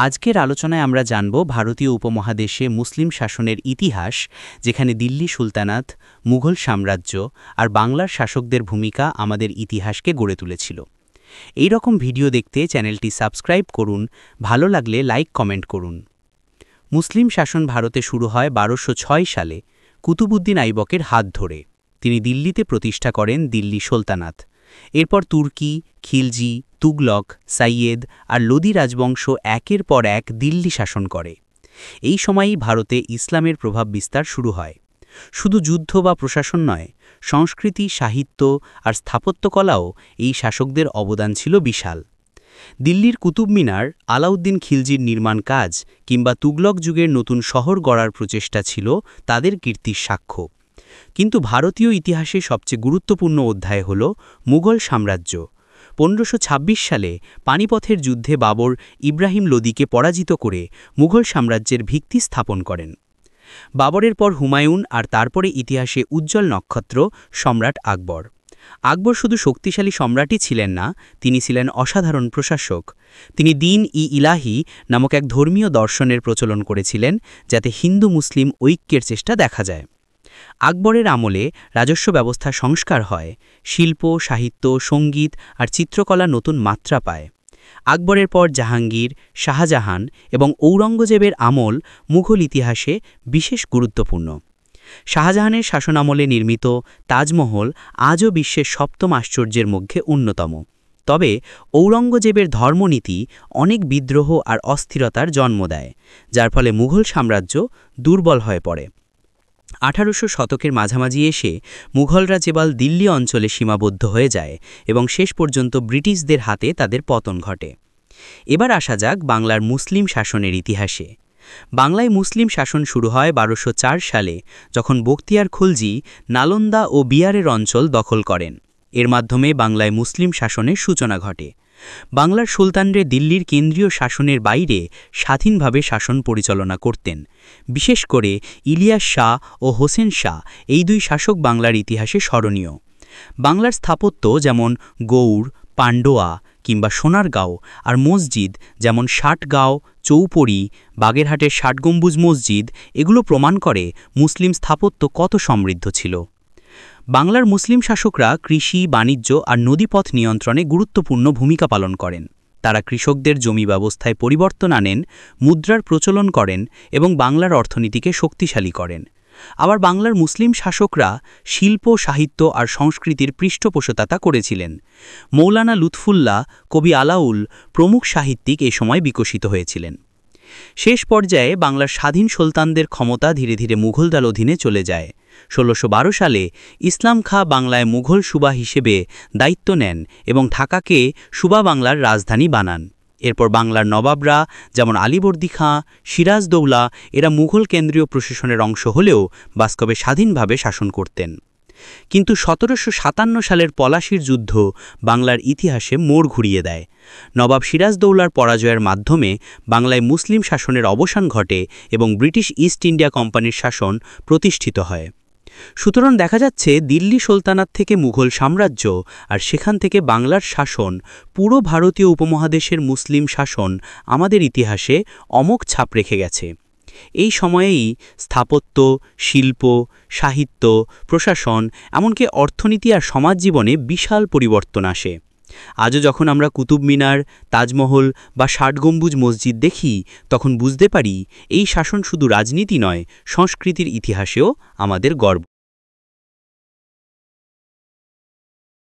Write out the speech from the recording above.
আজকের আলোচনায় আমরা জানব ভারতীয় উপমহাদেশে মুসলিম শাসনের ইতিহাস, যেখানে দিল্লি সুলতানাত, মুঘল সাম্রাজ্য আর বাংলার শাসকদের ভূমিকা আমাদের ইতিহাসকে গড়ে তুলেছিল। এই রকম ভিডিও দেখতে চ্যানেলটি সাবস্ক্রাইব করুন, ভালো লাগলে লাইক কমেন্ট করুন। মুসলিম শাসন ভারতে শুরু হয় 1206 সালে কুতুবউদ্দিন আইবকের হাত ধরে। তিনি দিল্লিতে প্রতিষ্ঠা করেন দিল্লি সুলতানাত। এরপর তুর্কি, খিলজি, তুগলক, সাইয়েদ আর লোদি রাজবংশ একের পর এক দিল্লি শাসন করে। এই সময়েই ভারতে ইসলামের প্রভাব বিস্তার শুরু হয়। শুধু যুদ্ধ বা প্রশাসন নয়, সংস্কৃতি, সাহিত্য আর স্থাপত্যকলাও এই শাসকদের অবদান ছিল বিশাল। দিল্লির কুতুব মিনার, আলাউদ্দিন খিলজির নির্মাণ কাজ কিংবা তুগলক যুগের নতুন শহর গড়ার প্রচেষ্টা ছিল তাদের কীর্তির সাক্ষ্য। কিন্তু ভারতীয় ইতিহাসে সবচেয়ে গুরুত্বপূর্ণ অধ্যায় হল মুঘল সাম্রাজ্য। 1526 সালে পানিপথের যুদ্ধে বাবর ইব্রাহিম লোদিকে পরাজিত করে মুঘল সাম্রাজ্যের ভিত্তি স্থাপন করেন। বাবরের পর হুমায়ুন আর তারপরে ইতিহাসে উজ্জ্বল নক্ষত্র সম্রাট আকবর। আকবর শুধু শক্তিশালী সম্রাটই ছিলেন না, তিনি ছিলেন অসাধারণ প্রশাসক। তিনি দ্বীন-ই-ইলাহি নামক এক ধর্মীয় দর্শনের প্রচলন করেছিলেন, যাতে হিন্দু মুসলিম ঐক্যের চেষ্টা দেখা যায়। আকবরের আমলে রাজস্ব ব্যবস্থা সংস্কার হয়, শিল্প, সাহিত্য, সঙ্গীত আর চিত্রকলা নতুন মাত্রা পায়। আকবরের পর জাহাঙ্গীর, শাহজাহান এবং ঔরঙ্গজেবের আমল মুঘল ইতিহাসে বিশেষ গুরুত্বপূর্ণ। শাহজাহানের শাসনামলে নির্মিত তাজমহল আজও বিশ্বের সপ্তম আশ্চর্যের মধ্যে অন্যতম। তবে ঔরঙ্গজেবের ধর্মনীতি অনেক বিদ্রোহ আর অস্থিরতার জন্ম দেয়, যার ফলে মুঘল সাম্রাজ্য দুর্বল হয়ে পড়ে। 1800 শতকের মাঝামাঝি এসে মুঘলরা কেবল দিল্লি অঞ্চলে সীমাবদ্ধ হয়ে যায় এবং শেষ পর্যন্ত ব্রিটিশদের হাতে তাদের পতন ঘটে। এবার আসা যাক বাংলার মুসলিম শাসনের ইতিহাসে। বাংলায় মুসলিম শাসন শুরু হয় 1204 সালে, যখন বখতিয়ার খলজি নালন্দা ও বিহারের অঞ্চল দখল করেন। এর মাধ্যমে বাংলায় মুসলিম শাসনের সূচনা ঘটে। বাংলার সুলতানরা দিল্লির কেন্দ্রীয় শাসনের বাইরে স্বাধীনভাবে শাসন পরিচালনা করতেন। বিশেষ করে ইলিয়াস শাহ ও হোসেন শাহ, এই দুই শাসক বাংলার ইতিহাসে স্মরণীয়। বাংলার স্থাপত্য যেমন গৌড়, পান্ডোয়া কিংবা সোনারগাঁও আর মসজিদ যেমন ষাটগাঁও, চৌপড়ি, বাগেরহাটের ষাট গম্বুজ মসজিদ, এগুলো প্রমাণ করে মুসলিম স্থাপত্য কত সমৃদ্ধ ছিল। বাংলার মুসলিম শাসকরা কৃষি, বাণিজ্য আর নদীপথ নিয়ন্ত্রণে গুরুত্বপূর্ণ ভূমিকা পালন করেন। তারা কৃষকদের জমি ব্যবস্থায় পরিবর্তন আনেন, মুদ্রার প্রচলন করেন এবং বাংলার অর্থনীতিকে শক্তিশালী করেন। আবার বাংলার মুসলিম শাসকরা শিল্প, সাহিত্য আর সংস্কৃতির পৃষ্ঠপোষকতা করেছিলেন। মৌলানা লুৎফুল্লাহ, কবি আলাউল প্রমুখ সাহিত্যিক এ সময় বিকশিত হয়েছিলেন। শেষ পর্যায়ে বাংলার স্বাধীন সুলতানদের ক্ষমতা ধীরে ধীরে মুঘলদের অধীনে চলে যায়। 1612 সালে ইসলাম খাঁ বাংলায় মুঘল সুবা হিসেবে দায়িত্ব নেন এবং ঢাকাকে সুবা বাংলার রাজধানী বানান। এরপর বাংলার নবাবরা যেমন আলীবর্দী খাঁ, সিরাজদৌলা, এরা মুঘল কেন্দ্রীয় প্রশাসনের অংশ হলেও বাস্তবে স্বাধীনভাবে শাসন করতেন। কিন্তু 1757 সালের পলাশীর যুদ্ধ বাংলার ইতিহাসে মোড় ঘুরিয়ে দেয়। নবাব সিরাজদৌলার পরাজয়ের মাধ্যমে বাংলায় মুসলিম শাসনের অবসান ঘটে এবং ব্রিটিশ ইস্ট ইন্ডিয়া কোম্পানির শাসন প্রতিষ্ঠিত হয়। সুতরাং দেখা যাচ্ছে দিল্লি সুলতানাত থেকে মুঘল সাম্রাজ্য আর সেখান থেকে বাংলার শাসন, পুরো ভারতীয় উপমহাদেশের মুসলিম শাসন আমাদের ইতিহাসে অমোঘ ছাপ রেখে গেছে। এই সময়েই স্থাপত্য, শিল্প, সাহিত্য, প্রশাসন, এমনকি অর্থনীতি আর সমাজ জীবনে বিশাল পরিবর্তন আসে। আজও যখন আমরা কুতুব মিনার, তাজমহল বা ষাট গম্বুজ মসজিদ দেখি, তখন বুঝতে পারি এই শাসন শুধু রাজনীতি নয়, সংস্কৃতির ইতিহাসেও আমাদের গর্ব।